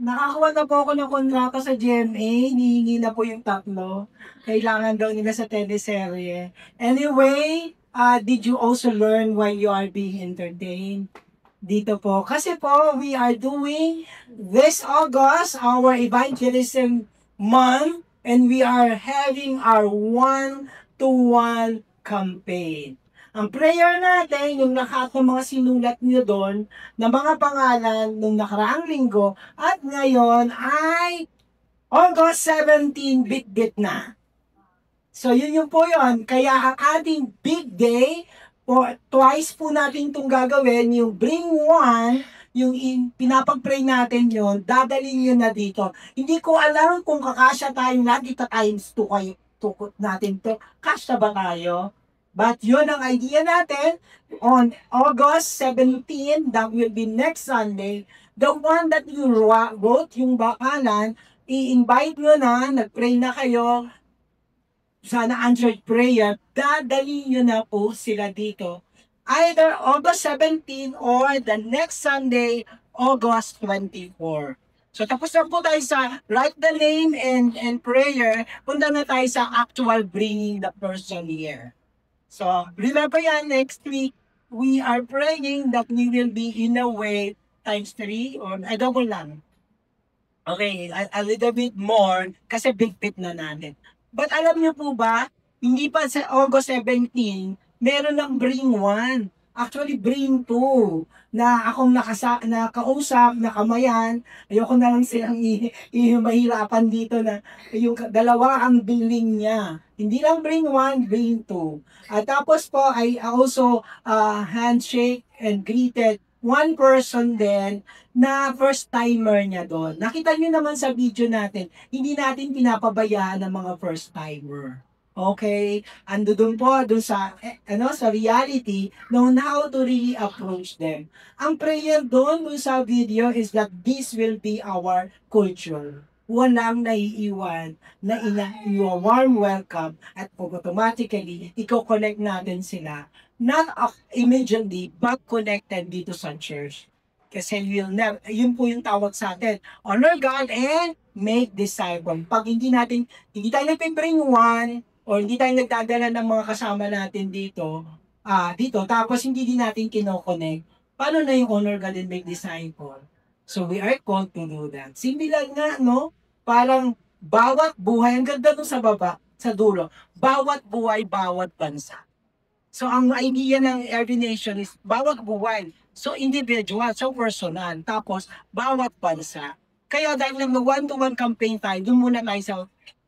Nakakuha na po ako ng kontrata sa GMA, hinihingi na po yung tatlo. Kailangan daw nila sa teleserye. Anyway, did you also learn why you are being entertained? Dito po. Kasi po, we are doing this August, our evangelism month, and we are having our one-to-one campaign. Ang prayer natin, yung lahat ng mga sinulat niyo doon, na mga pangalan nung nakaraang linggo, at ngayon ay August 17, bit-bit na. So, yun po yun. Kaya ang ating big day, twice po natin itong gagawin, yung bring one, yung pinapag-pray natin yun, dadalhin yun na dito. Hindi ko alam kung kakasya tayong lahat, dito times 2 kayo, tukot natin to. Kasya ba tayo? But yun ang idea natin. On August 17, that will be next Sunday, the one that you wrote, yung bakalan, i-invite nyo na, nag-pray na kayo, sana answered prayer, dadali nyo na po sila dito. Either August 17 or the next Sunday, August 24. So tapos na po tayo sa write the name and prayer, punta na tayo sa actual bringing the person here. So remember yan, next week, we are praying that we will be in a way times 3 or double lang. Okay, a little bit more kasi big pit na natin. But alam niyo po ba, hindi pa sa August 17, meron ng Bring 1. Actually, Bring 2 na akong nakausap, nakamayan. Ayoko na lang silang mahirapan dito na yung dalawa ang billing niya. Hindi lang Bring 1, Bring 2. At tapos po, I also handshake and greeted one person din na first timer niya doon. Nakita niyo naman sa video natin, hindi natin pinapabayaan ng mga first timer. Okay? Ando doon po, doon sa, sa reality, on how to really approach them. Ang prayer doon sa video is that this will be our culture. Walang naiiwan na your warm welcome at automatically, i-connect natin sila. Not immediately, but connected dito sa church. Kasi yun po yung tawag sa atin. Honor God and make disciple. Pag hindi tayo nagpipring one, o hindi tayo nagdadala ng mga kasama natin dito, tapos hindi din natin kinoconnect, paano na yung honor God and make disciple? So we are called to do that. Simple lang nga, no? Parang bawat buhay, ang ganda nung sa baba, sa dulo, bawat buhay, bawat bansa. So, ang idea ng every nation is bawat buhay. So, individual, so personal. Tapos, bawat bansa. Kaya dahil lang one-to-one campaign tayo, doon muna tayo sa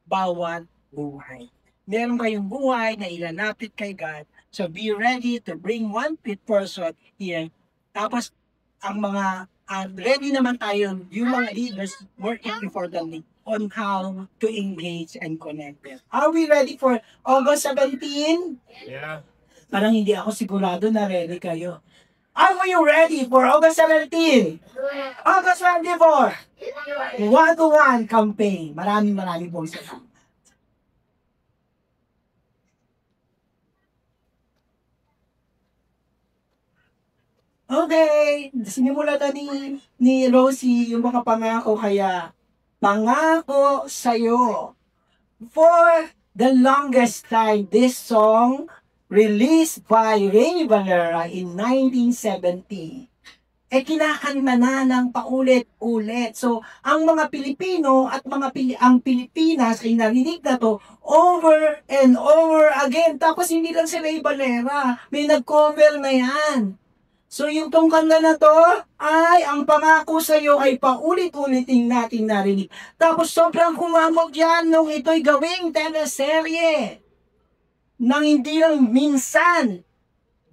bawat buhay. Meron kayong buhay na ilalapit kay God. So, be ready to bring one person here. Tapos, ang mga ready naman tayo, yung mga leaders working importantly on how to engage and connect them. Are we ready for August 17? Yeah. Parang hindi ako sigurado na ready kayo. Are you ready for August 17? August 24? One-to-one campaign. Maraming po salamat. Okay, sinimula na ni Rosie yung mga pangako, kaya pangako sa'yo. For the longest time, this song released by Ray Valera in 1970, kinakanta na ng paulit-ulit. So, ang mga Pilipino at ang Pilipinas ay narinig na to over and over again. Tapos hindi lang si Ray Valera, may nag-cover na yan. So, yung tong kanta na to, ay ang pangako sa iyo ay paulit-ulitin natin narinig. Tapos sobrang humamog yan nung ito'y gawing teleserye. Nang hindi lang minsan.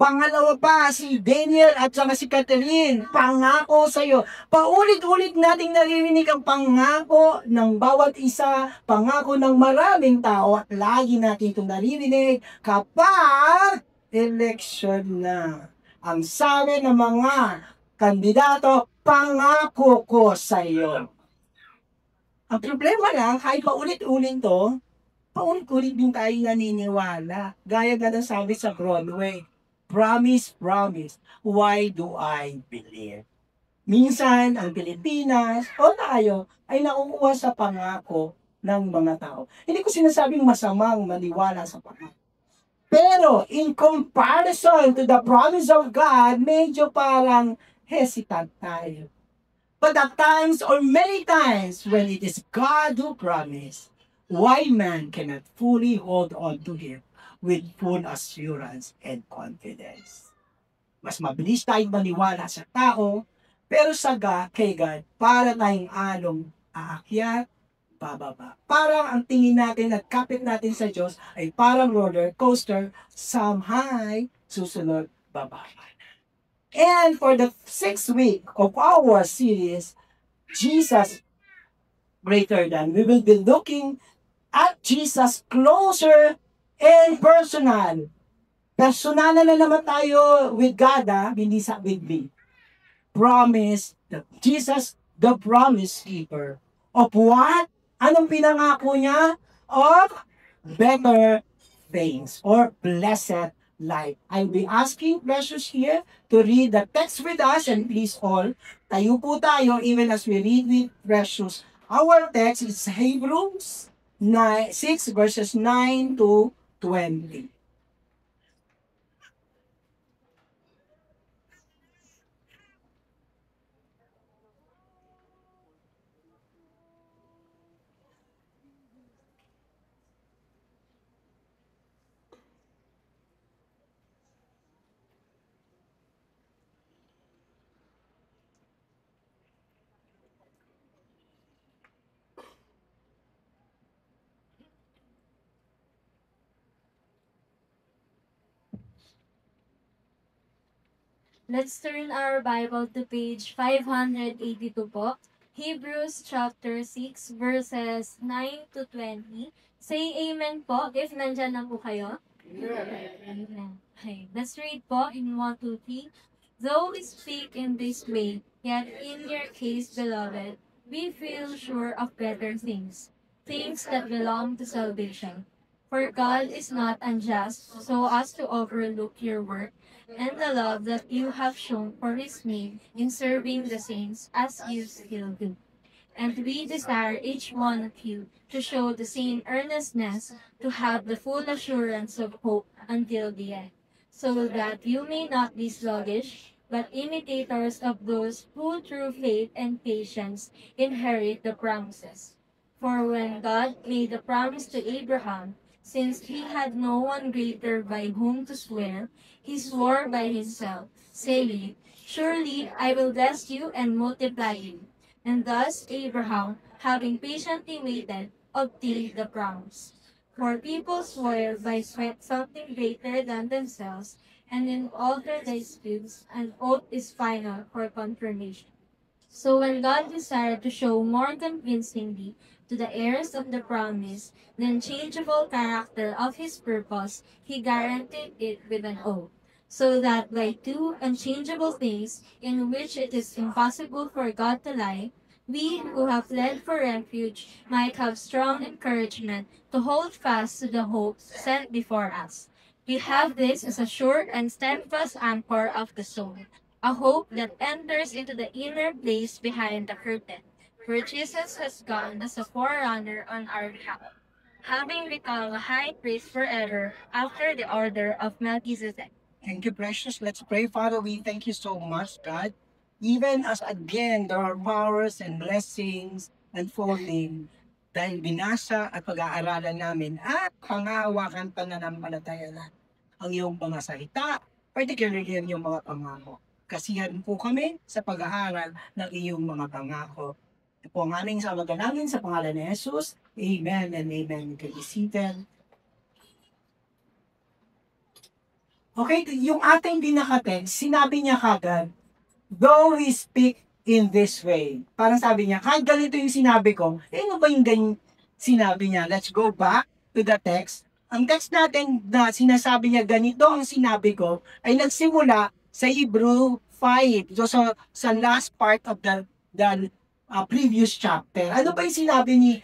Pangalawa pa, si Daniel at saka si Catherine, pangako sa iyo. Paulit-ulit nating naririnig ang pangako ng bawat isa, pangako ng maraming tao, at lagi natin itong naririnig kapag election na. Ang sabi ng mga kandidato, pangako ko sa iyo. Ang problema lang, kahit paulit-ulit to, paulit-ulit din tayo naniniwala. Gaya nga ng sabi sa Broadway, promise, promise, why do I believe? Minsan, ang Pilipinas, o tayo, ay nakukuha sa pangako ng mga tao. Hindi ko sinasabing masamang maniwala sa pangako. Pero, in comparison to the promise of God, medyo parang hesitant tayo. But at times, or many times, when it is God who promised, why man cannot fully hold on to Him with full assurance and confidence. Mas mabilis tayong maniwala sa tao, pero kay God, para tayong along aakyat, bababa. Parang ang tingin natin at kapit natin sa Diyos ay parang roller coaster, some high, susunod, bababa. And for the 6th week of our series, Jesus Greater Than, we will be looking at Jesus closer and personal. Personal na naman tayo with God, hindi sa with me. Promise, Jesus, the promise keeper. Of what? Anong pinangako niya? Of better things or blessed life. I'll be asking Precious here to read the text with us, and please all, tayo po tayo even as we read with Precious. Our text is Hebrews 6 verses 9 to 20. Let's turn our Bible to page 582 po. Hebrews chapter 6 verses 9 to 20. Say amen po if nandyan na po kayo. Amen. Okay, let's read po in 1, 2, 3. Though we speak in this way, yet in your case, beloved, we feel sure of better things, things that belong to salvation. For God is not unjust so as to overlook your work and the love that you have shown for His name in serving the saints as you still do. And we desire each one of you to show the same earnestness, to have the full assurance of hope until the end, so that you may not be sluggish, but imitators of those who through faith and patience inherit the promises. For when God made the promise to Abraham, since he had no one greater by whom to swear, he swore by himself, saying, Surely I will bless you and multiply you. And thus Abraham, having patiently waited, obtained the promise. For people swear by something greater than themselves, and in all their disputes, an oath is final for confirmation. So when God desired to show more convincingly to the heirs of the promise the unchangeable character of His purpose, He guaranteed it with an oath, so that by two unchangeable things in which it is impossible for God to lie, we who have fled for refuge might have strong encouragement to hold fast to the hope set before us. We have this as a sure and steadfast anchor of the soul, a hope that enters into the inner place behind the curtain, where Jesus has gone as a forerunner on our behalf, having become a high priest forever after the order of Melchizedek. Thank you, Precious. Let's pray. Father, we thank you so much, God. Even as again, there are powers and blessings unfolding dahil binasa at pag-aaralan namin at pangahawakan pananampalataya na ang iyong mga salita, particularly ang iyong mga pangako. Kasihan po kami sa pag-aaral ng iyong mga pangako. Ito po ang aming salamat sa pangalan ni Jesus. Amen and amen. Kayo seated. Okay, yung ating binakatext, sinabi niya kagad, though we speak in this way. Parang sabi niya, kahit ganito yung sinabi ko, ano ba yung ganyan sinabi niya? Let's go back to the text. Ang text natin na sinasabi niya, ganito ang sinabi ko, ay nagsimula sa Hebrew 5. So, sa last part of the previous chapter. Ano ba yung sinabi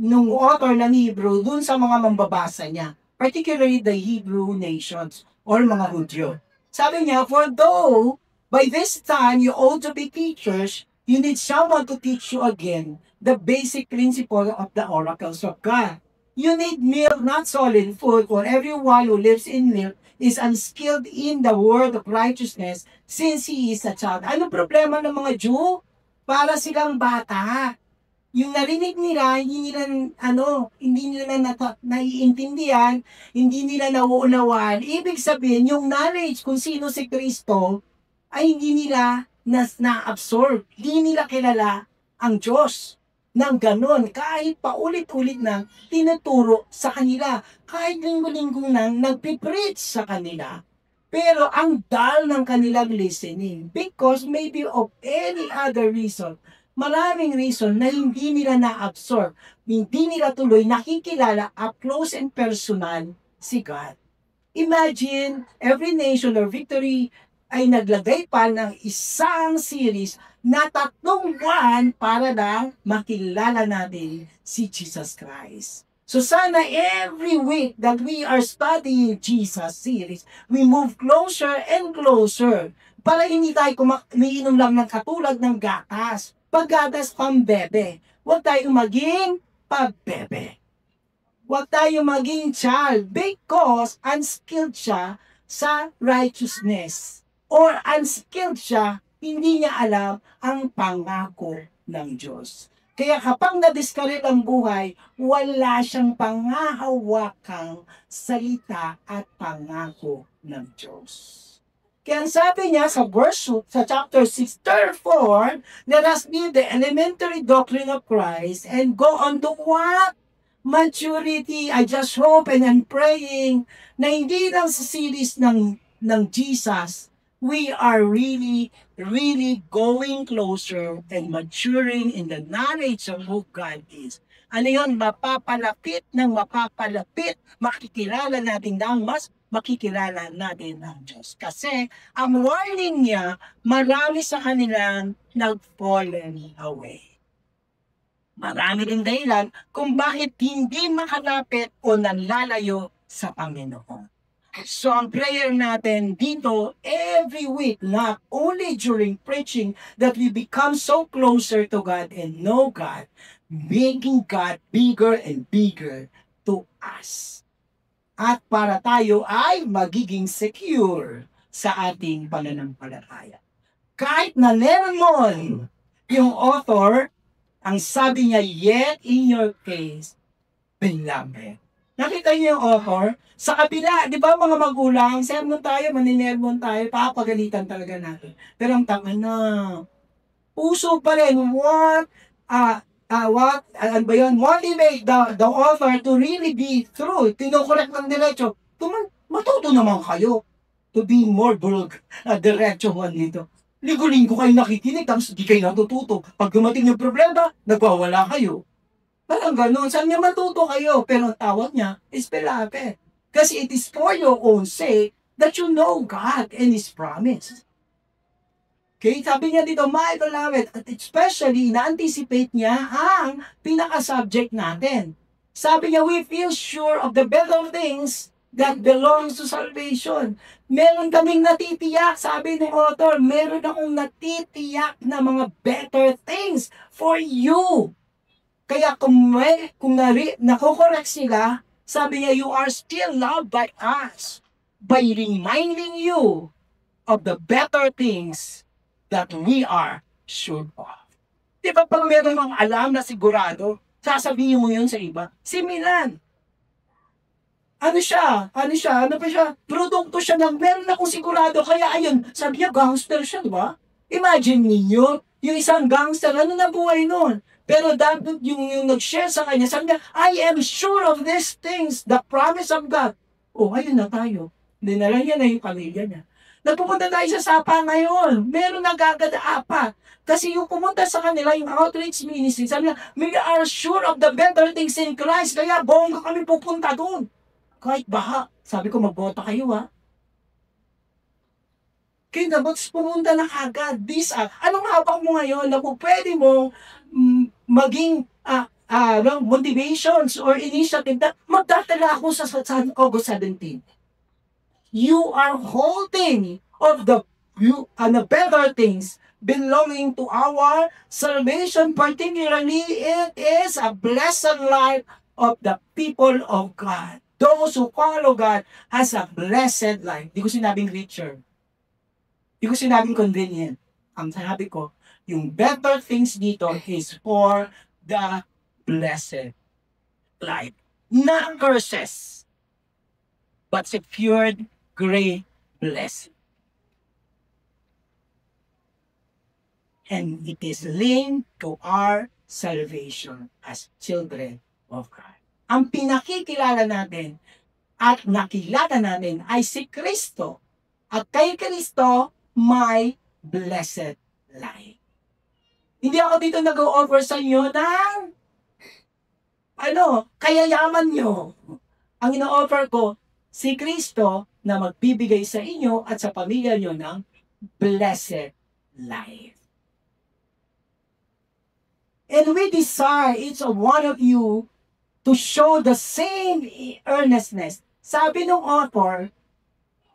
nung author ng Hebrew dun sa mga mambabasa niya? Particularly the Hebrew nations or mga Hudyo. Sabi niya, for though By this time, you ought to be teachers. You need someone to teach you again the basic principle of the oracles of God. You need milk, not solid food, for everyone who lives in milk is unskilled in the word of righteousness since he is a child. Ano problema ng mga Jew? Para silang bata. Yung narinig nila, hindi nila naiintindihan, hindi nila nauunawaan. Ibig sabihin, yung knowledge kung sino si Kristo, ay hindi nila na-absorb. Hindi nila kilala ang Diyos ng ganon. Kahit paulit-ulit na tinuturo sa kanila. Kahit linggo-linggo nang nagpipreach sa kanila. Pero ang dal ng kanilang listening, because maybe of any other reason, maraming reason na hindi nila na-absorb, hindi nila tuloy nakikilala up close and personal si God. Imagine, every nation or victory ay naglagay pa ng isang series na 3 buwan para lang makilala natin si Jesus Christ. So sana every week that we are studying Jesus series, we move closer and closer para hindi tayo umiinom lang ng katulad ng gatas. Paggatas pambebe. Huwag tayong maging pabebe. Huwag tayong maging child because unskilled siya sa righteousness. Or unskilled siya, hindi niya alam ang pangako ng Diyos. Kaya kapag na-discourage ang buhay, wala siyang pangahawakang salita at pangako ng Diyos. Kaya sabi niya sa sa chapter 6, therefore, let us leave the elementary doctrine of Christ and go on to what? Maturity. I just hope and I'm praying na hindi lang sa series ng Jesus, we are really going closer and maturing in the knowledge of who God is. Ano yun? Mapapalapit, makikilala natin ng mas makikilala natin ang Diyos. Kasi ang warning niya, marami sa kanilang nag-fallen away. Marami rin dahilan kung bakit hindi makalapit o nanlalayo sa Panginoon. So ang prayer natin dito every week, not only during preaching, that we become so closer to God and know God, making God bigger and bigger to us. At para tayo ay magiging secure sa ating pananampalataya. Kahit na lemon yung author, ang sabi niya, yet in your case, beloved. Nakita niyo yung author? Sa kabila, di ba mga magulang, sermon tayo, maninermon tayo, papagalitan talaga natin. Pero ang tanga na, puso pa rin, motivate the author to really be true. Tinokorek ng diretso. Matuto naman kayo to be more diretso man dito. Ligo-linggo kayo nakikinig, tapos di kayo natututo. Pag dumating yung problema, nagwawala kayo. Parang ganun. Saan niya matuto kayo? Pero ang tawag niya is beloved. Kasi it is for your own sake that you know God and His promise. Okay, sabi niya dito, my beloved, at especially, na-anticipate niya ang pinaka-subject natin. Sabi niya, we feel sure of the better things that belongs to salvation. Meron kaming natitiyak, sabi ng author, meron akong natitiyak na mga better things for you. Kaya kung nakokorek sila, sabi niya, you are still loved by us by reminding you of the better things that we are sure of. Di ba pag meron kang alam na sigurado, sasabihin mo yun sa iba? Si Milan. Ano pa siya? Produkto siya ng meron akong sigurado. Kaya ayun, sabi niya, gangster siya, di ba? Imagine ninyo, yung isang gangster, ano na buhay nun? Pero dapat yung nag-share sa kanya, sabi niya, I am sure of these things, the promise of God. Oh, ayun na tayo. Dinala niya na yung pamilya niya. Nagpupunta tayo sa Sapa ngayon. Meron nagagada-apa. Kasi yung pumunta sa kanila, yung outreach ministry, sabi niya, we are sure of the better things in Christ. Kaya bongga kami pupunta doon. Kahit baha. Sabi ko, magbota kayo ha. Kaya dapat pumunta na agad. Anong hawak mo ngayon na kung pwede mong maging motivations or initiative na magdadala ako sa August 17. You are holding of the better things belonging to our salvation. Particularly, it is a blessed life of the people of God. Those who follow God has a blessed life. Di ko sinabing richer. Di ko sinabing convenient. Ang sabi ko, yung better things dito is for the blessed life. Not curses, but secured great blessing. And it is linked to our salvation as children of God. Ang pinakikilala natin at nakilala natin ay si Kristo. At kay Kristo, may blessed life. Hindi ako dito nag-o-offer sa inyo ng kayayaman nyo. Ang ino-offer ko, si Kristo na magbibigay sa inyo at sa pamilya nyo ng blessed life. And we desire each one of you to show the same earnestness. Sabi ng author,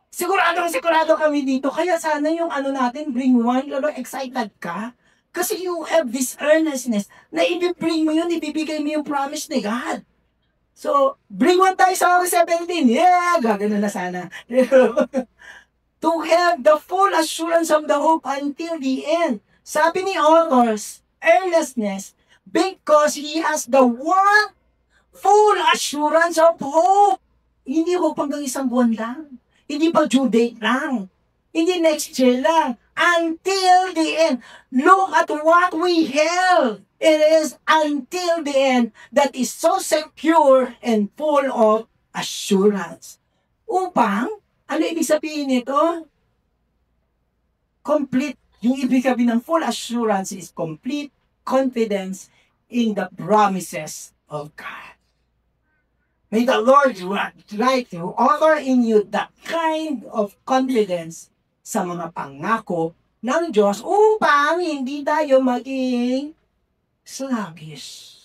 sigurado kami dito. Kaya sana yung natin, bring one, excited ka. Kasi you have this earnestness na ibibring mo yun, ibibigay mo yung promise ni God. So, bring one tayo sa August 17. Yeah, gagano na sana. To have the full assurance of the hope until the end. Sabi ni authors, earnestness, because he has the one full assurance of hope. Hindi hope hanggang isang buwan lang. Hindi pa due date lang. Hindi next year lang. Until the end. Look at what we have. It is until the end that is so secure and full of assurance. Upang, ano ibig sabihin nito? Complete. Yung ibig sabihin ng full assurance is complete confidence in the promises of God. May the Lord write to offer in you that kind of confidence sa mga pangako ng Diyos upang hindi tayo maging sluggish.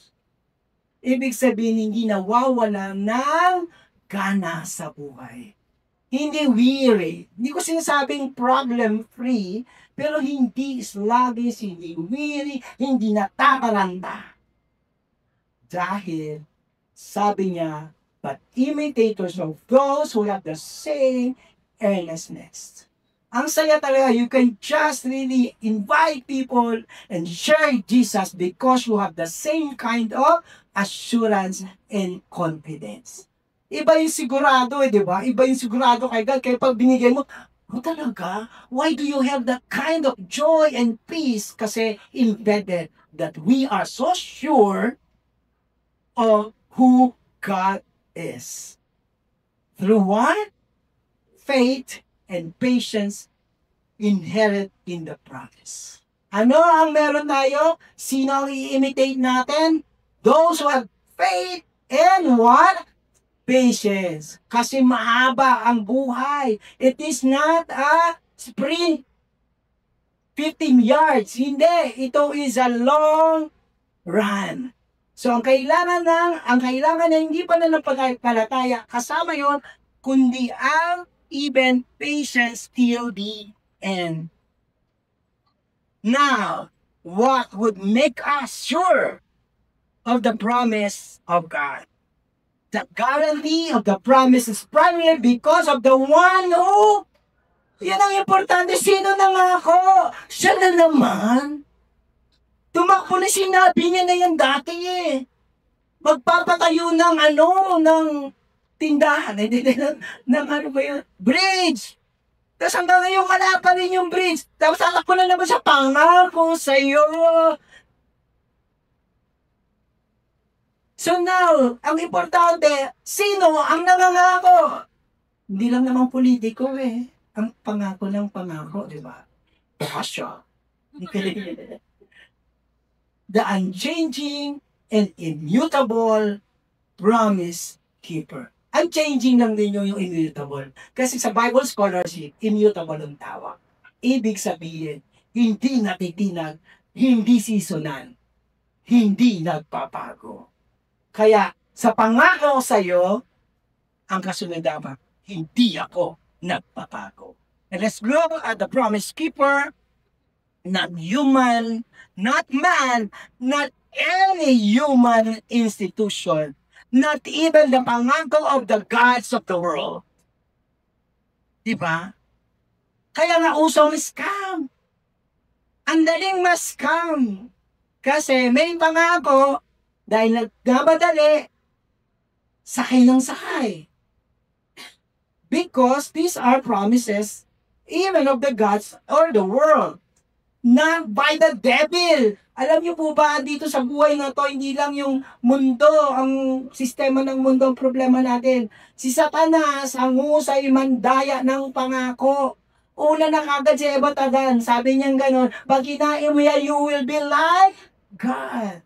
Ibig sabihin, hindi nawawala ng gana sa buhay. Hindi weary. Hindi ko sinasabing problem-free, pero hindi sluggish, hindi weary, hindi natataranta. Dahil, sabi niya, but imitators of those who have the same earnestness. Ang saya talaga, you can just really invite people and share Jesus because you have the same kind of assurance and confidence. Iba yung sigurado di ba? Iba yung sigurado kay God. Kaya pag binigay mo, talaga? Why do you have that kind of joy and peace? Kasi embedded that we are so sure of who God is. Through what? Faith and patience inherit in the promise. Ano ang meron tayo? Sino ang i-imitate natin? Those who have faith and what? Patience. Kasi mahaba ang buhay. It is not a sprint. 15 yards. Hindi. Ito is a long run. So, ang kailangan na hindi pa na pagpalataya, kasama yon kundi ang even patience till the end. Now, what would make us sure of the promise of God? The guarantee of the promise is primarily because of the one who, yan ang importante, sino na nga ako? Siya na naman. Tumakbo na, sinabi niya na yan dati eh. Magpapatayo ng tindahan, ng bridge. Tapos hanggang ngayon wala pa rin yung bridge. Tapos ako na naman sa pangako sa'yo. So now, ang importante, sino ang nangangako? Hindi lang naman politiko eh. Ang pangako ng pangako, di ba? Pasya. The unchanging and immutable promise keeper. Unchanging lang din yung immutable. Kasi sa Bible scholarship, immutable ang tawag. Ibig sabihin, hindi natitinag, hindi seasonal, hindi nagpapago. Kaya, sa pangako sa iyo, ang kasunod dapat, hindi ako nagpapago. And let's look at the promise keeper, not human, not man, not any human institution, not even the pangako of the gods of the world. Diba? Kaya nga usong scam. Ang daling ma-scam. Kasi may pangako, dahil nagmamadali, sakay ng sakay. Because these are promises even of the gods or the world. Not by the devil. Alam niyo po ba, dito sa buhay na to, hindi lang yung mundo, ang sistema ng mundo ang problema natin. Si Satanas, ang husay mandaya ng pangako. Una na kagad si Eva Tadan, sabi niya gano'n, pag kinain mo yan, you will be like God.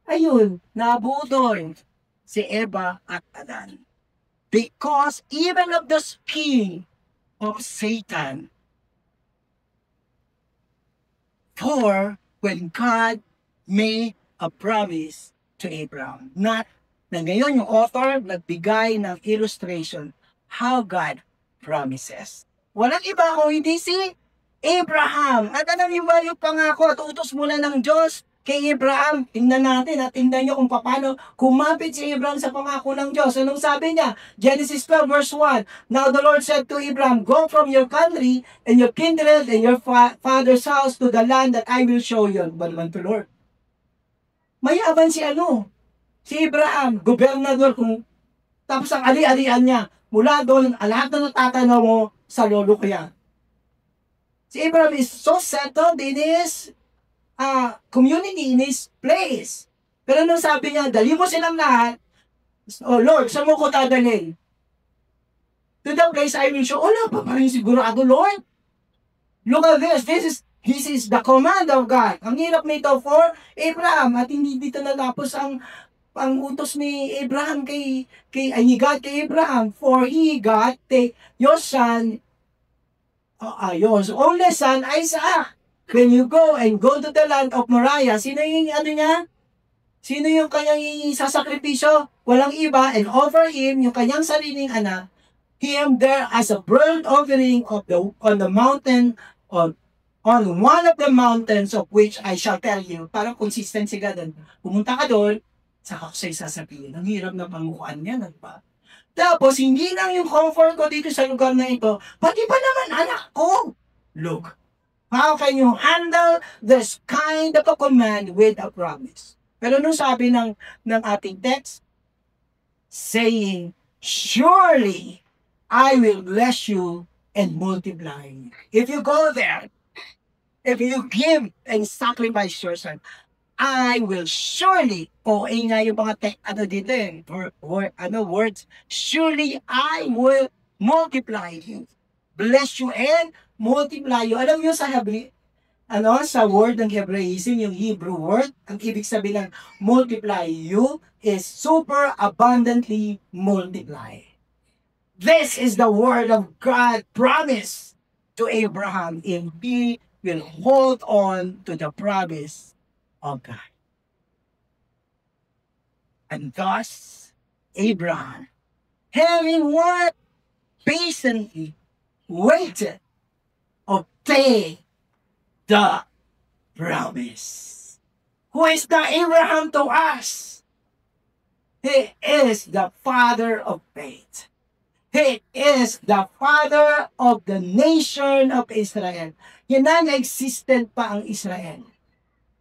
Ayun, nabudol si Eva at Adan. Because even of the scheme of Satan, for when God made a promise to Abraham. Not na ngayon yung author nagbigay ng illustration how God promises. Walang iba kung hindi si Abraham. At alam niyo ba yung pangako at utos mula ng Diyos kay Abraham? Tingnan natin at tingnan niyo kung paano kumapit si Abraham sa pangako ng Diyos. Anong sabi niya? Genesis 12 verse 1. Now the Lord said to Abraham, go from your country and your kindred and your father's house to the land that I will show you. Ba naman to Lord? Mayaban si si Abraham, gobernador kung tapos ang ali-alian niya. Mula doon, lahat na natatanaw mo sa lolo ko yan. Si Abraham is so settled in his community, in his place. Pero nung sabi niya, dali mo silang lahat, oh Lord, saan mo ko dadalhin? To the place I will show. Wala pa rin sigurado, Lord. Look at this. This is the command of God. Ang hirap nito for Abraham. At hindi dito natapos ang utos ni Abraham kay God kay Abraham. For he got your son, your only son, Isaac. When you go to the land of Moriah, sino yung niya? Sino yung kanyang sasakripisyo? Walang iba, and offer him yung kanyang sariling anak, him there as a burnt offering on the mountain, on one of the mountains of which I shall tell you. Parang consistency ka doon. Pumunta ka doon, saka ko sa'yo sasabihin. Ang hirap na pangukuan niya, ba? Tapos, hindi lang yung comfort ko dito sa lugar na ito, pati ba naman anak ko? Look, how can you handle this kind of a command with a promise? Pero nung sabi ng ating text, saying, surely I will bless you and multiply you. If you go there, if you give and sacrifice your son, I will surely, nga yung mga words, surely I will multiply you, bless you and multiply you. Alam niyo sa sa word ng Hebraism, yung Hebrew word, ang ibig sabihin ng multiply you is super abundantly multiply. This is the word of God promise to Abraham if he will hold on to the promise of God. And thus, Abraham, having what? Patiently waited, obtained the promise. Who is the Abraham to us? He is the father of faith. He is the father of the nation of Israel. Yan na existent pa ang Israel.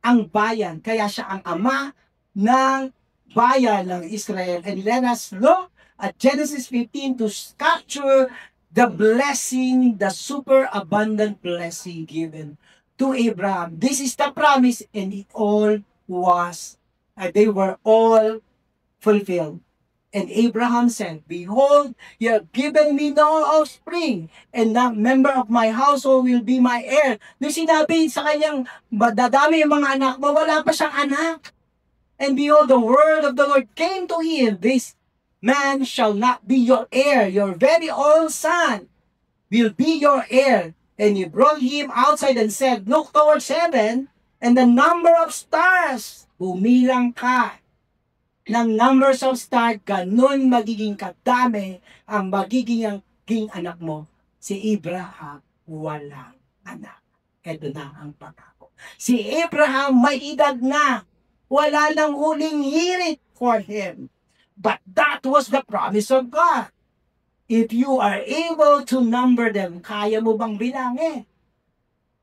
Ang bayan. Kaya siya ang ama ng bayan ng Israel. And let us look at Genesis 15 to capture the blessing, the super abundant blessing given to Abraham. This is the promise, and it all was, they were all fulfilled. And Abraham said, behold, you have given me no offspring, and the member of my household will be my heir. Nung sinabi sa kanyang, dadami yung mga anak mo, wala pa siyang anak. And behold, the word of the Lord came to him, this man shall not be your heir, your very own son will be your heir. And he brought him outside and said, look towards heaven, and the number of stars, bumilang ka ng numbers of stars, ganun magiging kadami ang magiging anak mo. Si Abraham, walang anak. Ito na ang pangako. Si Abraham, may edad na. Wala nang huling hirit for him. But that was the promise of God. If you are able to number them, kaya mo bang bilangin?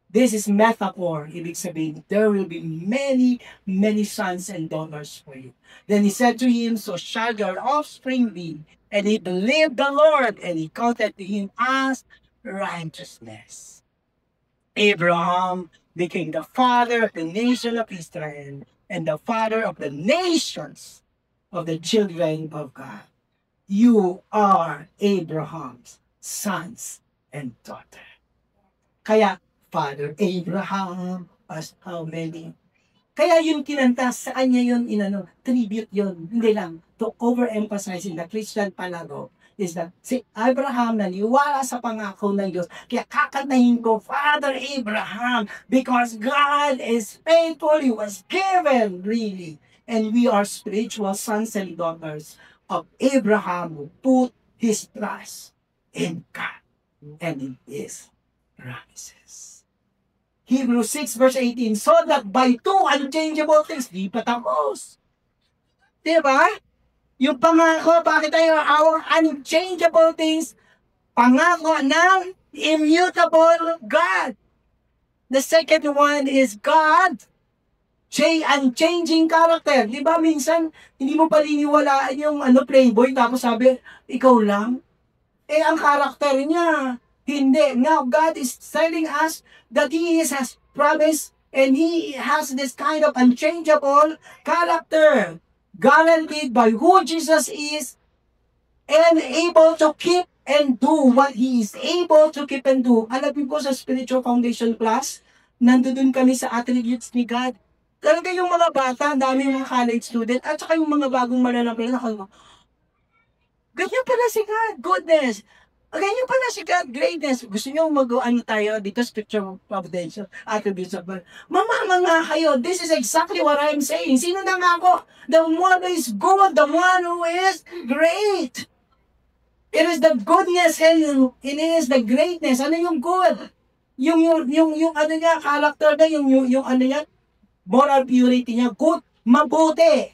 This is metaphor. Ibig sabihin, there will be many, many sons and daughters for you. Then he said to him, so shall your offspring be. And he believed the Lord, and he counted to him as righteousness. Abraham became the father of the nation of Israel and the father of the nations of the children of God. You are Abraham's sons and daughters. Kaya, Father Abraham as how many? Kaya yung kinanta sa kanya yun, tribute yun. Hindi lang, to overemphasize in the Christian palago is that si Abraham naniwala sa pangako ng Diyos. Kaya kakantahin ko, Father Abraham, because God is faithful, He was given, really. And we are spiritual sons and daughters of Abraham who put his trust in God and in His promises. Hebrews 6 verse 18, so that by two unchangeable things, di pa tapos. Diba? Yung pangako, bakit tayo our unchangeable things, pangako ng immutable God. The second one is God, unchanging character. Di ba minsan, hindi mo paniniwalaan yung playboy, tapos sabi, ikaw lang? Eh, ang character niya, hindi. Now, God is telling us that He has promised and He has this kind of unchangeable character guaranteed by who Jesus is and able to keep and do what He is able to keep and do. Alam ko sa Spiritual Foundation class, nandun kami sa attributes ni God. Talaga yung mga bata, dami mga college student, at saka yung mga bagong mananampalataya, ganyan pala si God, goodness. Ganyan pala si God, greatness. Gusto nyo tayo dito, Scripture Providential Attributes of God. Mamamanga kayo. This is exactly what I'm saying. Sino na nga ako? The one who is good, the one who is great. It is the goodness and it is the greatness. Ano yung good? Yung niya, character na, yung niya, moral purity niya, good, mabuti.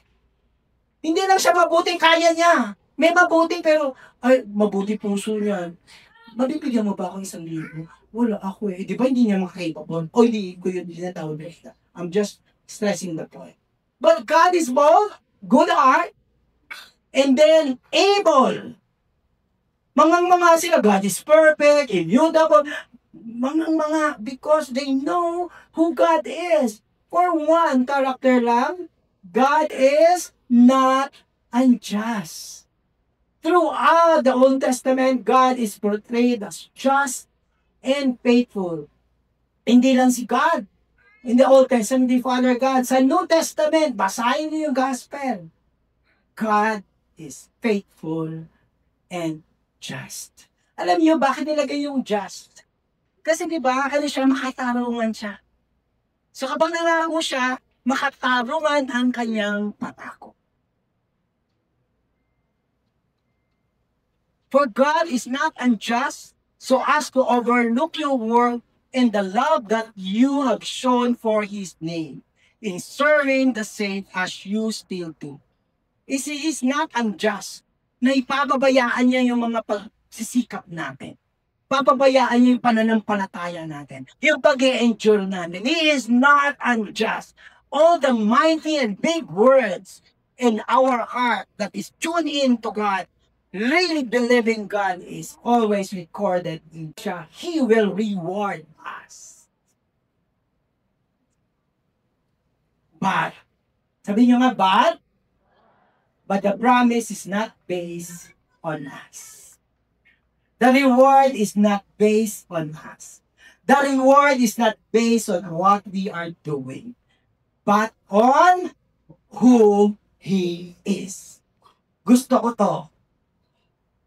Hindi lang siya mabuti, kaya niya. May mabuti pero, ay, mabuti puso niyan. Mabibigyan mo ba ako 1,000? Wala ako eh. Di ba hindi niya makakapable? O hindi ko yun tinatawag na. I'm just stressing the point. But God is both good heart and then able. Mga sila, God is perfect, immutable. Mga, because they know who God is. For one character lang, God is not unjust. Throughout the Old Testament, God is portrayed as just and faithful. Hindi lang si God. In the Old Testament, the Father God. Sa New Testament, basahin niyo yung Gospel. God is faithful and just. Alam niyo, bakit nilagay yung just? Kasi di ba, siya, makatarungan siya. So kapag nangaramo siya, makatarungan ang kanyang pangako. For God is not unjust so as to overlook your work and the love that you have shown for His name in serving the saints as you still do. He is not unjust na ipapabayaan niya yung mga pagsisikap natin. Papabayaan niya yung pananampalataya natin. Yung pag-i-endure natin. He is not unjust. All the mighty and big words in our heart that is tuned in to God, really believing God is always recorded in siya. He will reward us. But, sabi niyo nga, but the promise is not based on us. The reward is not based on us. The reward is not based on what we are doing, but on who He is. Gusto ko to.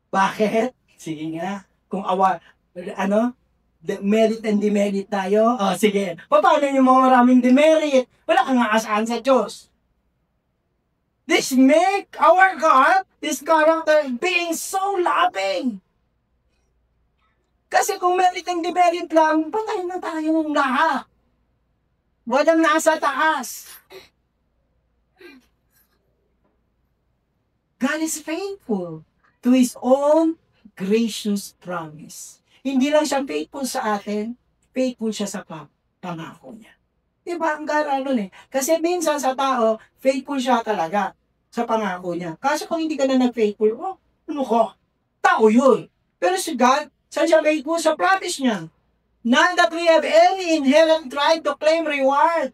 Bakit? Sige nga. Kung merit and demerit tayo. O, sige. Paano yung mga maraming demerit? Wala kang aasaan sa Diyos. This make our God, this character, being so loving. Kasi kung merit and demerit lang, patay na tayong lahat. Walang nasa taas. God is faithful to His own gracious promise. Hindi lang siya faithful sa atin, faithful siya sa pangako niya. Diba? Ang gara nun eh. Kasi minsan sa tao, faithful siya talaga sa pangako niya. Kasi kung hindi ka na nag-faithful, oh, ano ko? Tao yun. Pero si God, saan siya faithful sa promise niya? Not that we have any inherent right to claim reward.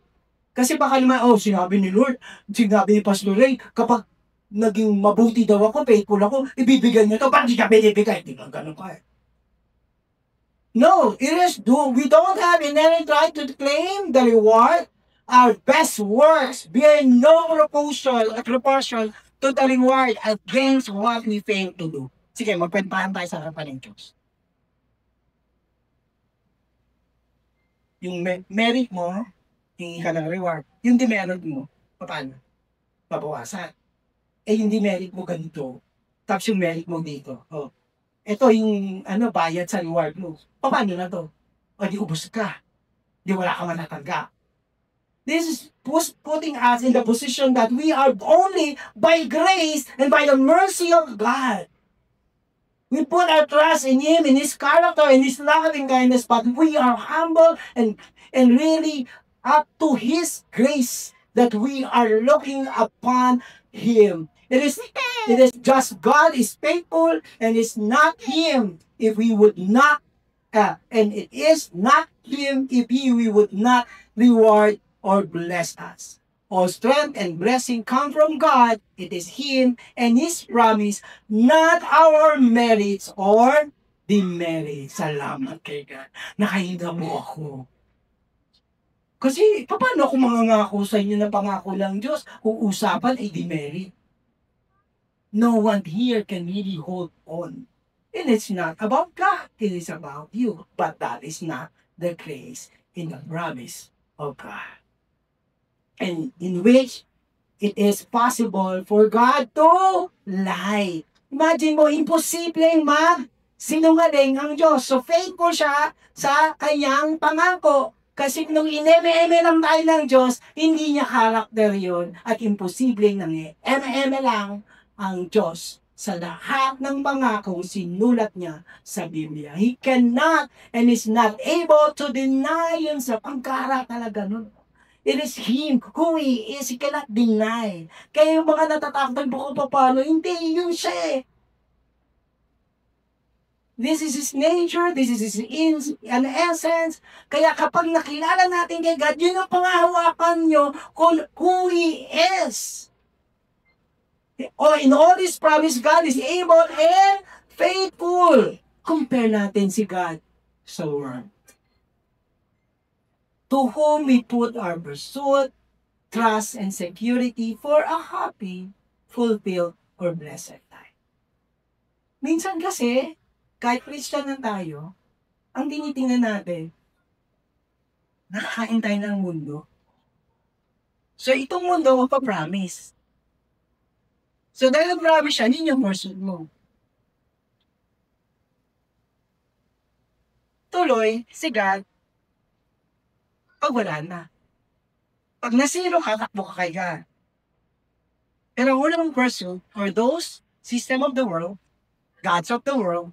Kasi baka naman, oh, sinabi ni Lord, sinabi ni Pastor Ray, kapag naging mabuti daw ako, faithful ako, ibibigay niya ito, ba't di ka binibigay? Di ba ganun ka eh. No, we don't have inherent right to claim the reward. Our best works bear no proportion to the reward against what we fail to do. Sige, magkwentahan tayo sa harapan ng Diyos. Yung merit mo, hingi ka ng reward. Yung demerit mo, paano? Pabawasan. Eh, yung demerit mo ganito. Tapos yung merit mo dito. Oh. Ito yung bayad sa reward mo. Paano na to? O di ubos ka. Di wala ka manatanggap. This is putting us in the position that we are only by grace and by the mercy of God. We put our trust in Him, in His character, in His loving kindness, but we are humble and really up to His grace that we are looking upon Him. It is just God is faithful and it's not Him if we would not, and it is not Him if we would not reward or bless us. All strength and blessing come from God. It is Him and His promise, not our merits or demerits. Salamat kay God. Nakahinga mo ako. Kasi, paano ako mangangako sa inyo na pangako lang Diyos kung usapan ay demerit? No one here can really hold on. And it's not about God. It is about you. But that is not the grace in the promise of God. And in which it is possible for God to lie. Imagine mo, imposibleng sinungaling ang Diyos. So faithful siya sa kanyang pangako. Kasi nung ineme-eme lang tayo ng Diyos, hindi niya karakter yun. At imposibleng nang eme-eme lang ang Diyos sa lahat ng pangakong sinulat niya sa Biblia. He cannot and is not able to deny yun sa pangkara talaga nun. It is Him who He is. He cannot deny. Kaya yung mga natatakpan po kung paano, hindi, yun siya eh. This is His nature, this is His essence. Kaya kapag nakilala natin kay God, yun ang pangahawakan nyo kung who He is. In all His promise, God is able and faithful. Compare natin si God sa world. To whom we put our pursuit, trust, and security for a happy, fulfilled, or blessed life. Minsan kasi, kahit Christian na tayo, ang tinitingnan natin, nakakain tayo ng mundo. So, itong mundo mapapromise. So, dahil nag-promise siya, yun yung pursuit mo. Tuloy, si God, pag wala na. Pag nasiro ka, takbo ka kay God. Pero ang unang pursuit for those system of the world, gods of the world,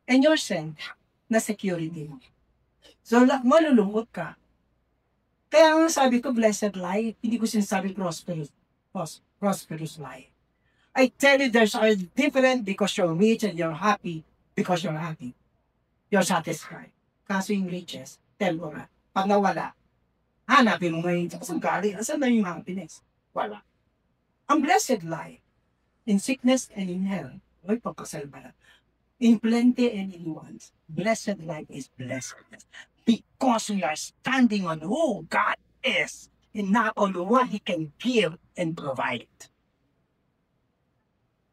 and yourself, na security mo. So, malulungkot ka. Kaya nga sabi ko, blessed life, hindi ko sinasabi prosperous life. I tell you, there's a different because you're rich and you're happy because you're happy. You're satisfied. Kaso yung riches, tell mo nga, pag nawala, hanapin mo ngayon sa galing, asan na yung happiness? Wala. Ang blessed life, in sickness and in health, ay pagkasalba na. In plenty and in want, blessed life is blessedness. Because we are standing on who God is, and not on what He can give and provide.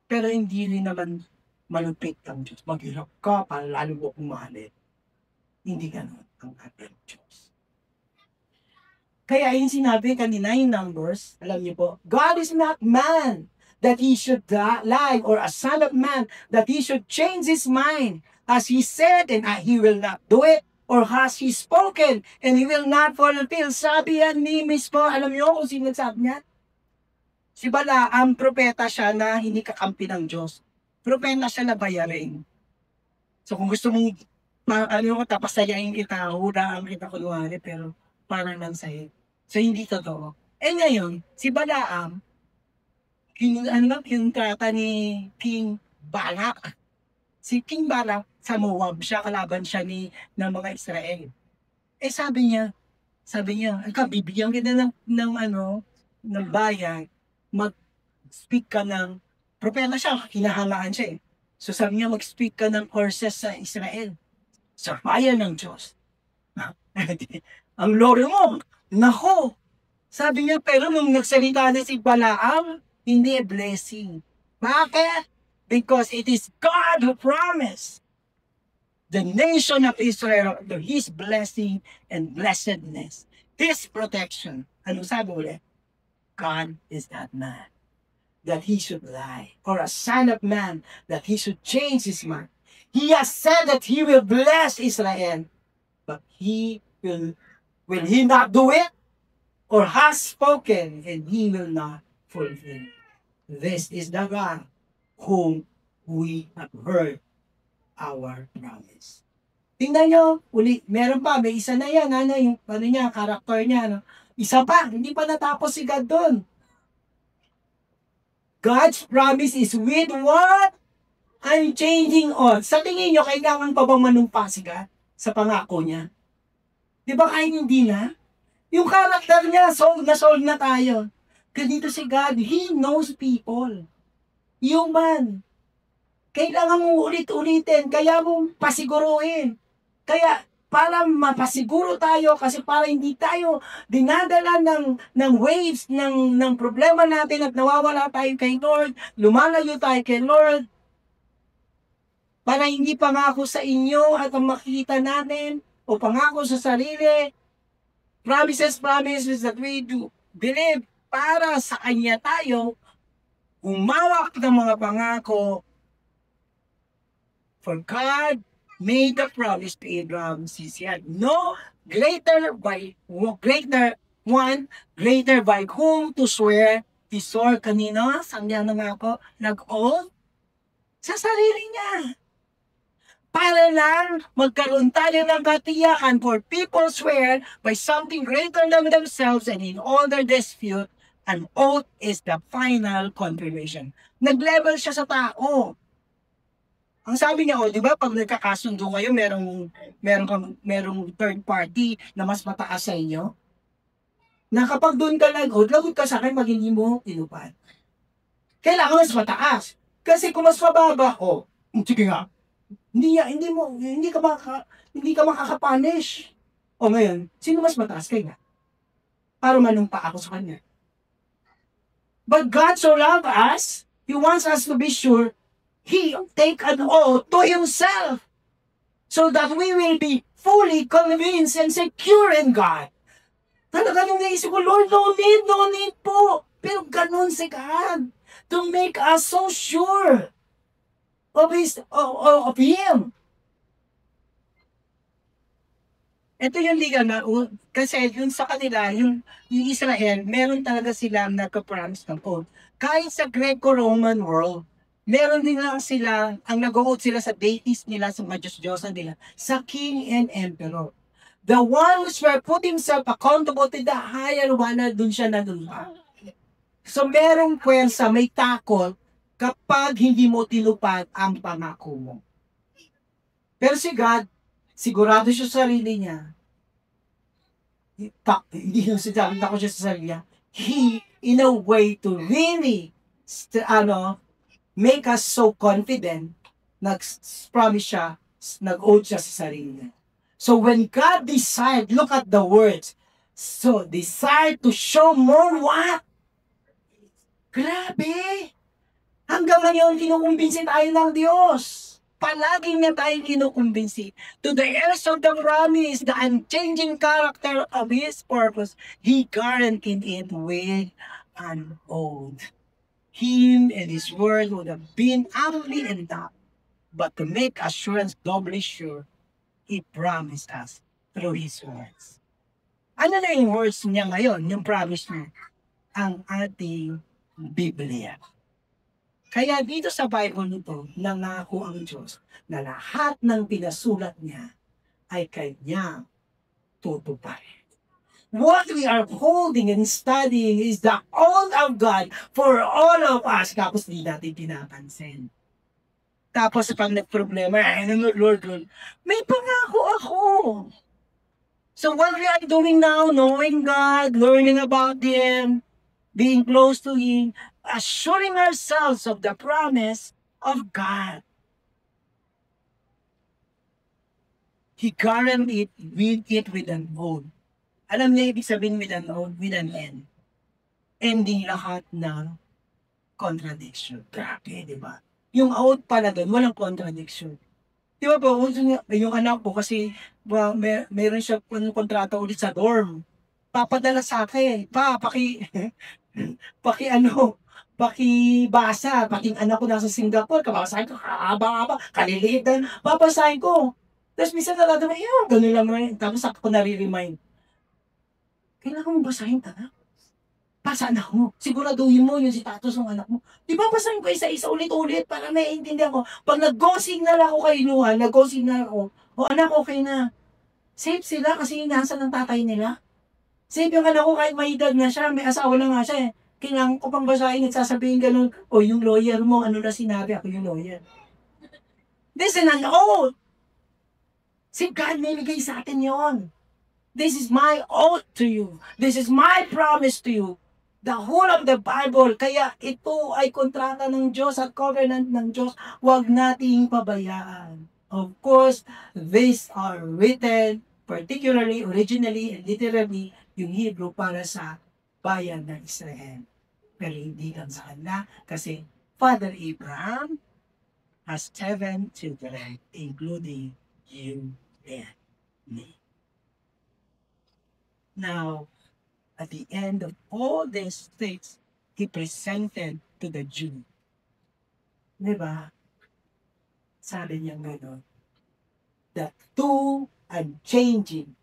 Pero hindi rin naman malupit ang Diyos. Maghirap ka para lalo mo kumalit. Hindi ganun ang ating Diyos. Kaya yung sinabi kanina yung Numbers, alam niyo po, God is not man that He should lie, or a son of man that He should change His mind. Has He said and He will not do it? Or has He spoken and He will not fulfill? Sabi yan ni mismo, alam niyo kung sino nagsabi niya? Si Balaam, propeta siya na hindi kakampi ng Diyos. Propeta siya na bayaring. So kung gusto mong, tapasayain kita, hulaan kita kunwari, pero parang nang sa'yo. So hindi totoo. Eh ngayon, si Balaam, yung trata ni King Balak. Si King Balak, sa Moab siya, kalaban siya ng mga Israel. Eh sabi niya, bibigyan kita ng bayan, mag-speak ka ng, propeta siya, hinahangaan siya eh. So sabi niya, mag-speak ka ng curses sa Israel. Sa bayan ng Diyos. Ang loro mo, nako. Sabi niya, pero nung nagsalita na si Balaam, hindi blessing. Bakit? Because it is God who promised the nation of Israel His blessing and blessedness. His protection. Ano sabi ulit? God is not man that He should lie, or a son of man that He should change His mind. He has said that He will bless Israel, but will He not do it? Or has spoken and He will not fulfill. This is the God whom we have heard our promise. Tingnan nyo, uli, meron pa, may isa na yan, yung karakter niya, Isa pa, hindi pa natapos si God doon. God's promise is with what? Unchanging odds. Sa tingin nyo, kailangan pa bang manumpa si God sa pangako niya? Di ba kahit hindi na? Yung karakter niya, solve na tayo. Ganito si God, He knows people. Human. Kailangan mo ulit-ulitin, kaya mo pasiguruhin. Kaya, para mapasiguro tayo, kasi para hindi tayo dinadala ng waves, ng problema natin at nawawala tayo kay Lord, lumalayo tayo kay Lord, para hindi pangako sa inyo at ang makikita natin, o pangako sa sarili, promises that we do believe, para sa Kanya tayo umawak ng mga pangako. For God made the promise to Abraham, since He had no greater by whom to swear. He swore kanino? Saan niya nangako? Nag-oath? Sa sarili niya. Para lang magkaroon tayo ng katiyakan, for people swear by something greater than themselves, and in all their dispute, an oath is the final confirmation. Nag-level siya sa tao. Ang sabi niya, di ba, pag nagkakasundo kayo, merong third party na mas mataas sa inyo, na kapag doon ka lagot ka sa akin, pag hindi mo tinupad. Kailangan mas mataas. Kasi kung mas mababa, sige nga, hindi ka makakapunish. O ngayon, sino mas mataas kaya? Para manumpa ako sa kanya. But God so loved us, He wants us to be sure He take an oath to Himself, so that we will be fully convinced and secure in God. Talaga nung naisip ko, Lord, no need po. Pero ganun si God, to make us so sure of Him. Ito yung liga na, kasi yun sa kanila, yung Israel, meron talaga silang nagka-promise ng oath. Kahit sa Greco-Roman world, meron din lang sila, ang nag-oath sila sa deities nila, sa mga Diyos-Diyosan nila, sa king and emperor. The one who put himself accountable to the higher one, dun siya nandunha. So merong pwersa, may takot, kapag hindi mo tinupad ang pangako mo. Pero si God, sigurado siya sa sarili niya. Hindi yung sinabi ko siya sa sarili niya. He, in a way to really, make us so confident, nag-promise siya, nag-oath siya sa sarili niya. So when God desired, look at the words, so desired to show more what? Grabe! Hanggang ngayon, kinukumbinsi tayo ng Diyos. Palaging na tayo kinukumbinsi. To the heirs of the promise, the unchanging character of His purpose, He guaranteed it with an oath. Him and His word would have been amply enough But to make assurance doubly sure, He promised us through His words. Ano na yung words niya ngayon, yung promise niya? Ang ating Biblia. Kaya dito sa Bible nito, nangako ang Diyos na lahat ng pinasulat niya ay kanyang tutuparin. What we are holding and studying is the all of God for all of us. Tapos di natin pinapansin. Tapos pag nagproblema, Lord, may pangako ako. So what we are doing now, knowing God, learning about Him, being close to Him, assuring ourselves of the promise of God. He guaranteed it with an oath. Alam niya ibig sabihin with an oath, with an end. Hindi lahat ng contradiction. Grabe, di ba? Yung oath pala doon, walang contradiction. Di ba po, yung anak ko kasi meron siya kontrata ulit sa dorm. Papadala sa akin, pakibasa, pating anak ko nasa Singapore, kabasahin ko, haba-haba, kaliliit din, papasahin ko. Tapos minsan naladama, ganun lang naman. Tapos ako nare-remind. Kailangan mo basahin ka na. Basa na ako. Siguraduhin mo yung status ng anak mo. Di ba basahin ko isa-isa ulit-ulit para naiintindihan ko. Pag nag-go signal ako kay Luhan, nag-go signal ako, anak, okay na. Safe sila kasi nasa ng tatay nila. Safe yung anak ko kahit may edad na siya, may asawa na nga siya eh. Kailangan ko pang basahin at sasabihin ganun, yung lawyer mo, ano na sinabi, ako yung lawyer. This is an oath. Si God nilagay sa atin yon. This is my oath to you. This is my promise to you. The whole of the Bible. Kaya ito ay kontrata ng Diyos at covenant ng Diyos. Huwag nating pabayaan. Of course, these are written particularly, originally, and literally, yung Hebrew para sa bayan ng Israel. Pero hindi lang sa kanila kasi Father Abraham has 7 children, including you and me. Now, at the end of all these things, He presented to the Jew. Diba? Sabi niya gano'n, the two unchanging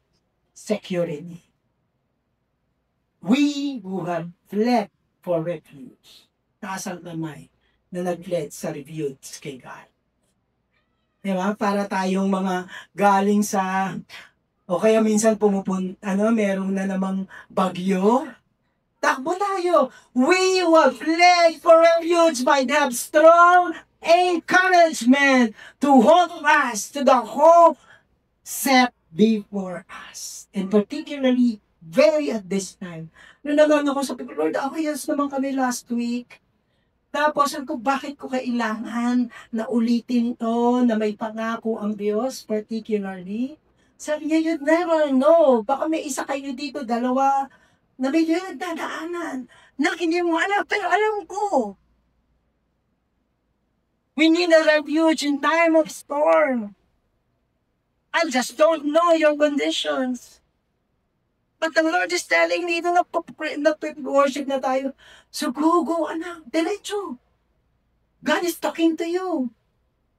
security. We who have fled for refuge. Taas ang kamay na nag-fled sa refuge kay God. Diba? Para tayong mga galing sa o kaya minsan meron na namang bagyo. Takbo tayo. We who have fled for refuge might have strong encouragement to hold fast to the hope set before us. And particularly, very at this time. Nung nagano ko sa people, Lord, yes naman kami last week. Tapos, bakit ko kailangan na ulitin to na may pangako ang Diyos, particularly? Sabi niya, you'd never know. Baka may isa kayo dito, dalawa, na medyo nagdadaanan. Na hindi mo alam, pero alam ko. We need a refuge in time of storm. I just don't know your conditions. But the Lord is telling me na worship na tayo. So go, anak, diretso. God is talking to you.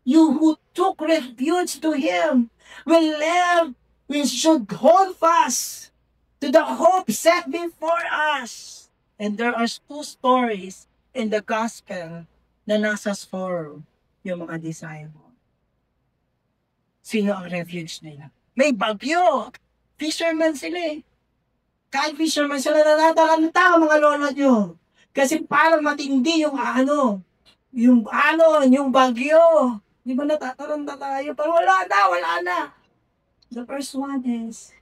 You who took refuge to Him will live, we should hold fast to the hope set before us. And there are 2 stories in the gospel na nasa forum yung mga disciples. Sino ang refuge nila? May bagyo. Fisherman sila eh. Kahit fisherman sila, natatalanta ang mga lola nyo. Kasi parang matindi yung yung bagyo. Di ba natataranta tayo? Pero wala na. The first one is,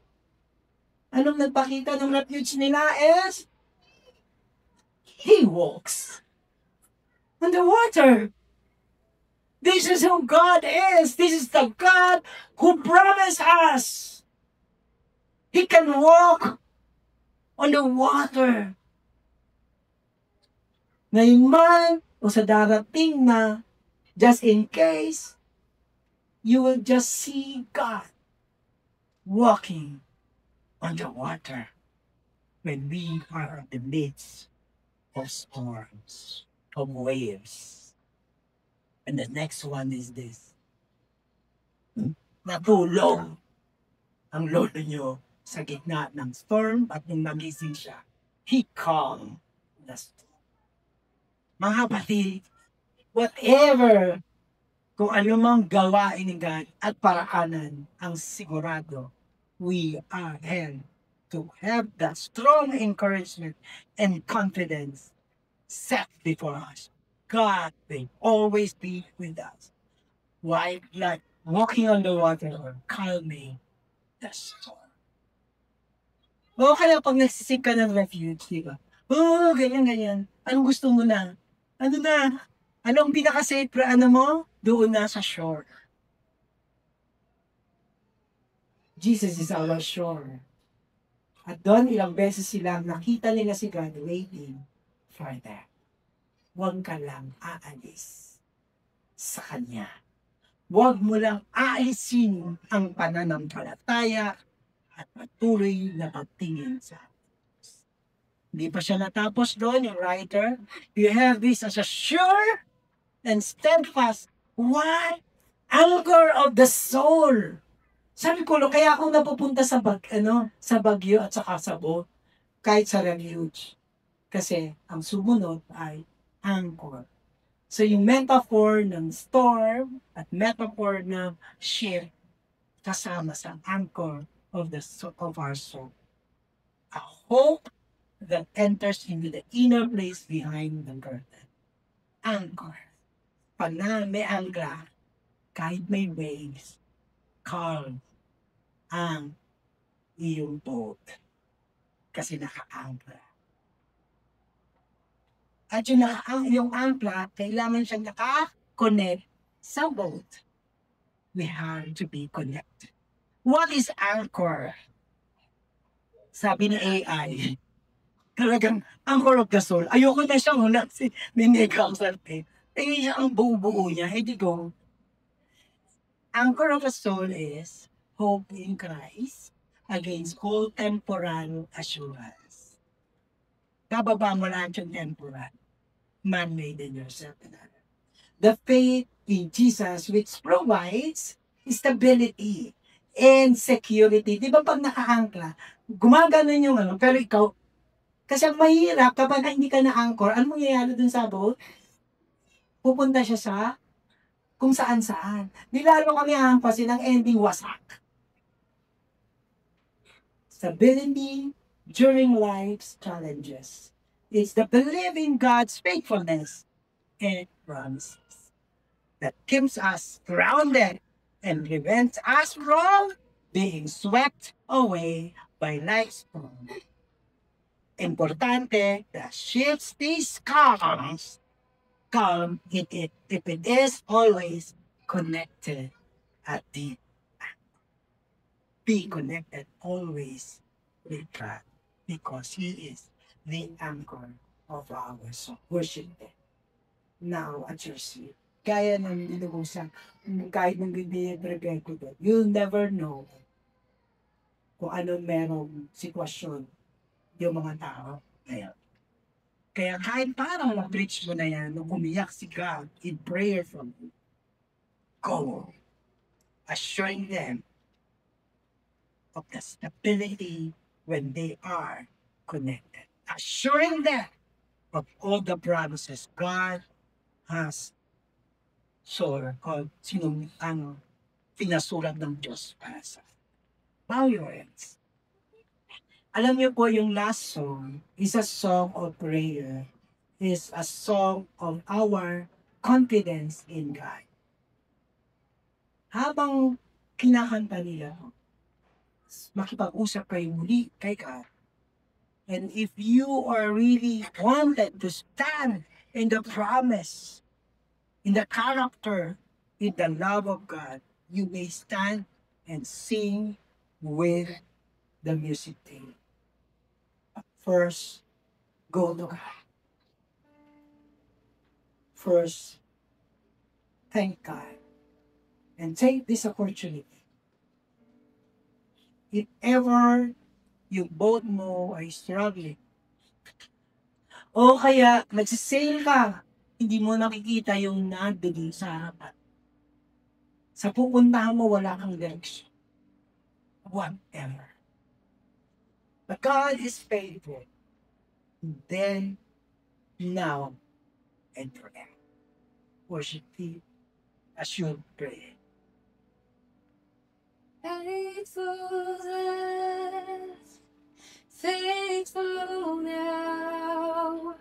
anong nagpakita ng refuge nila is, He walks on the water. This is who God is. This is the God who promised us. He can walk on the water. Ngayon man, o sa darating na, just in case, you will just see God walking on the water when we are in the midst of storms, of waves. And the next one is this. natulog ang lolo nyo sa gitna ng storm at nung nagising siya, he calmed the storm. Mga kapatid, whatever, kung ano mang gawain ni God at paraanan, ang sigurado, we are held to have that strong encouragement and confidence set before us. God will always be with us. Why? Like walking on the water or calming the storm. O kaya pag nagsisig ka ng refuge, di ba? Oo, ganyan. Anong gusto mo na? Ano na? Anong pinaka-safe ano mo? Doon na sa shore. Jesus is our shore. At doon ilang beses silang nakita nila si God waiting for them. Huwag ka lang aalis sa Kanya. Huwag mo lang aalisin ang pananampalataya at patuloy na pagtingin sa Diyos. Hindi pa siya natapos doon, yung writer. You have this as a sure and steadfast what? Anchor of the soul. Sabi ko, kaya ako napupunta sa sa Bagyo at saka sa boat, kahit sa refuge. Kasi ang sumunod ay anchor. So yung metaphor ng storm at metaphor ng ship kasama sa anchor of our soul. A hope that enters into the inner place behind the curtain. Anchor. Pag may angkla, kahit may waves, calm ang iyong boat. Kasi naka-angkla. At yung angkla, kailangan siyang naka-connect sa boat. We have to be connected. What is anchor? Sabi ni AI, talagang anchor of the soul. Ayoko na siyang hulang si Ninegam Sarte. Eh, ang buo-buo niya. Hindi ko. Anchor of the soul is hope in Christ against all temporal assurance. Bababa mo lahat yung temporal. Man-made in yourself. The faith in Jesus which provides stability and security. Di ba pag naka-angkla, gumaganon yung pero ikaw, kasi ang mahirap kapag hindi ka na-anchor, ano mangyayari dun sa boat? Pupunta siya sa kung saan-saan. Di lalo kami hampasin ang ending wasak. Stability during life's challenges. It's the belief in God's faithfulness and promises that keeps us grounded and prevents us from being swept away by life's storm. Importante, the ship stays calm if it is always connected at the be connected always with God because He is the anchor of our soul. Worship Him now at your seat. Kaya ng inuusap, kahit nang prepare ko doon, you'll never know kung anong merong sitwasyon yung mga tao ngayon. Kaya kahit parang na-preach mo na yan, nung umiyak si God in prayer from you, go, assuring them of the stability when they are connected. Assuring them of all the promises God has pinasulat ng Diyos para sa bow your heads. Alam niyo po yung last song is a song of prayer, is a song of our confidence in God. Habang kinakanta nila, makipag-usap kayo muli kay God. And if you are really wanted to stand in the promise, in the character, in the love of God, you may stand and sing with the music team. But first, go to God. First, thank God. And take this opportunity. If ever yung boat mo ay struggling, o kaya nagsisail ka, hindi mo nakikita yung nandun sa harapan. Sa pupuntahan mo, wala kang direksyon. Whatever. But God is faithful. Then, now, and forever. Worship Him as you pray. Faithfulness, faithful now,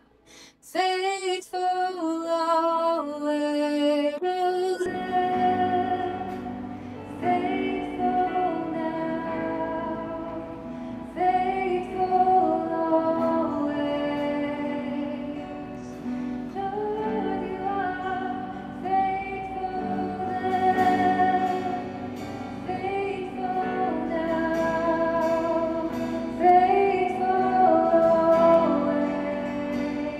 faithful always. Faithful now, faithful always. Lord, you are faithful then, faithful now, faithful always.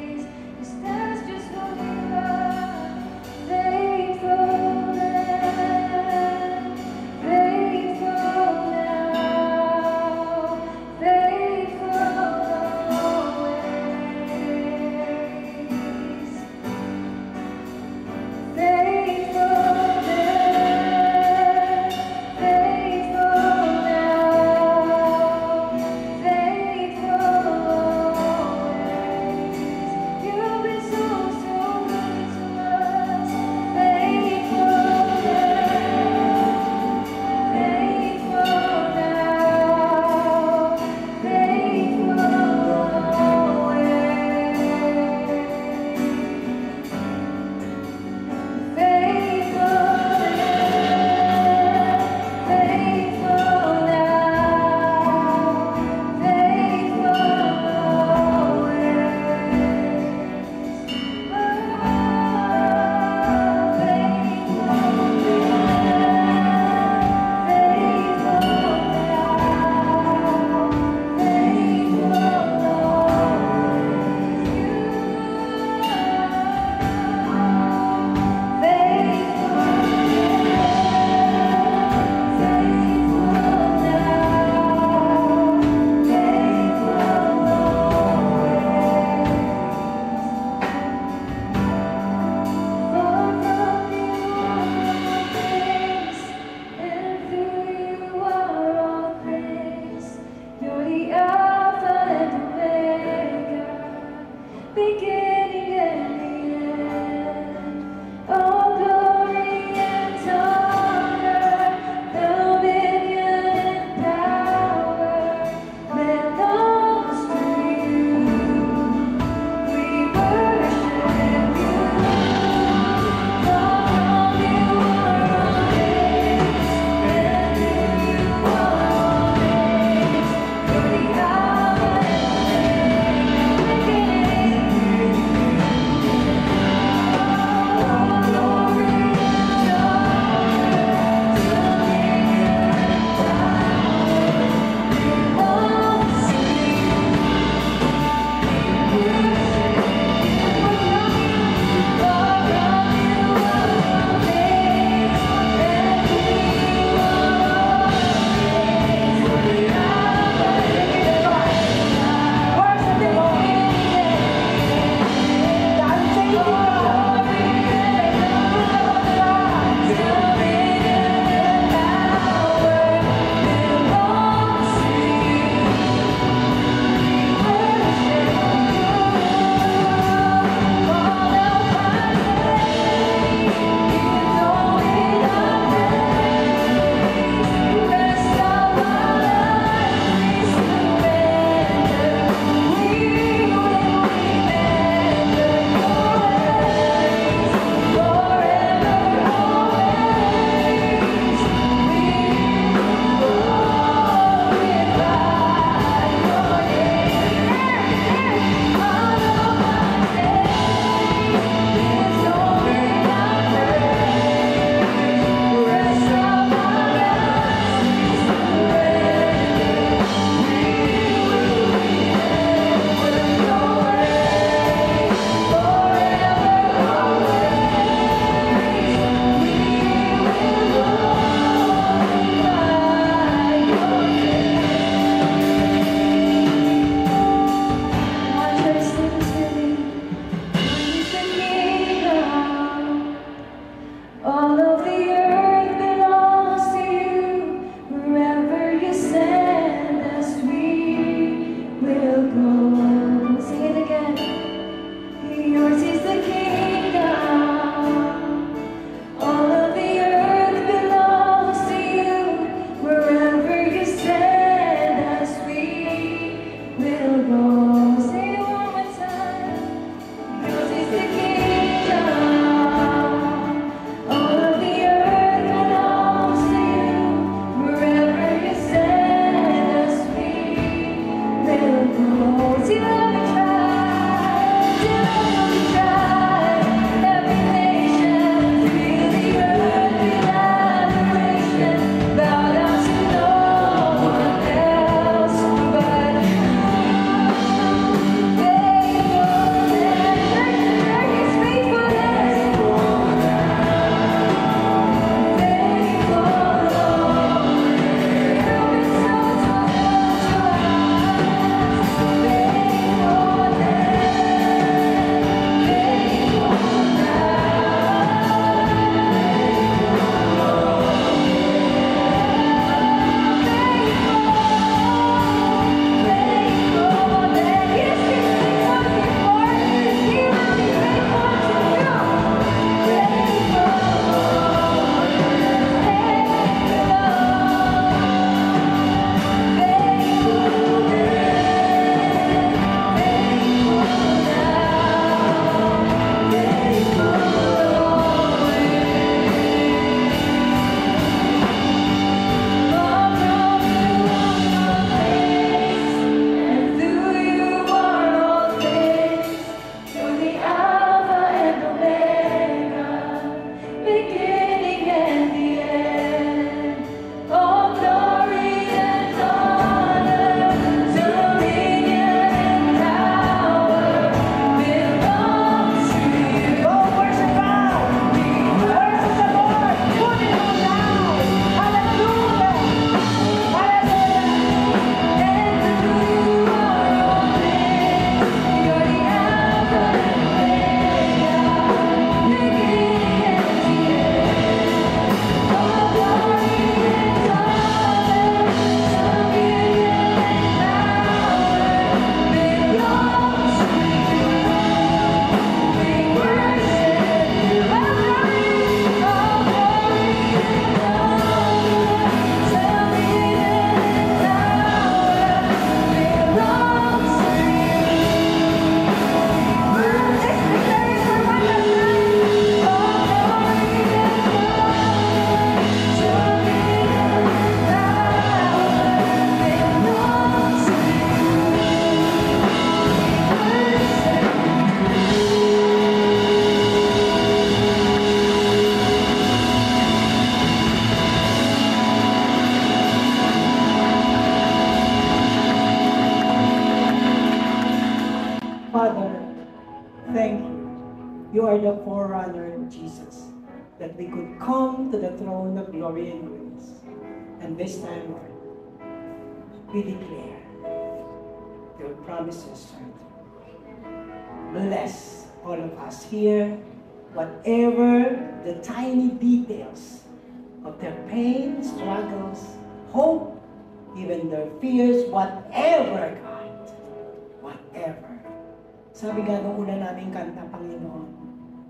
You are the forerunner, Jesus, that we could come to the throne of glory and grace. And this time, Lord, we declare your promises are true. Bless all of us here, whatever the tiny details of their pain, struggles, hope, even their fears, whatever, God, whatever. Sabi nga nung una naming kanta, Panginoon,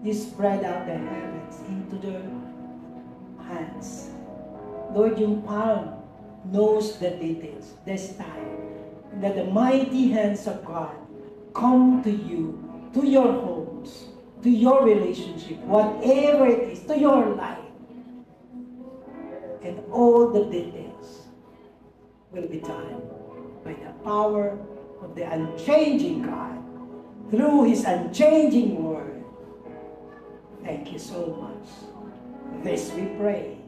you spread out the heavens into their hands. Lord, yung palm knows the details this time. That the mighty hands of God come to you, to your homes, to your relationship, whatever it is, to your life. And all the details will be done by the power of the unchanging God through His unchanging Word. Thank you so much. This we pray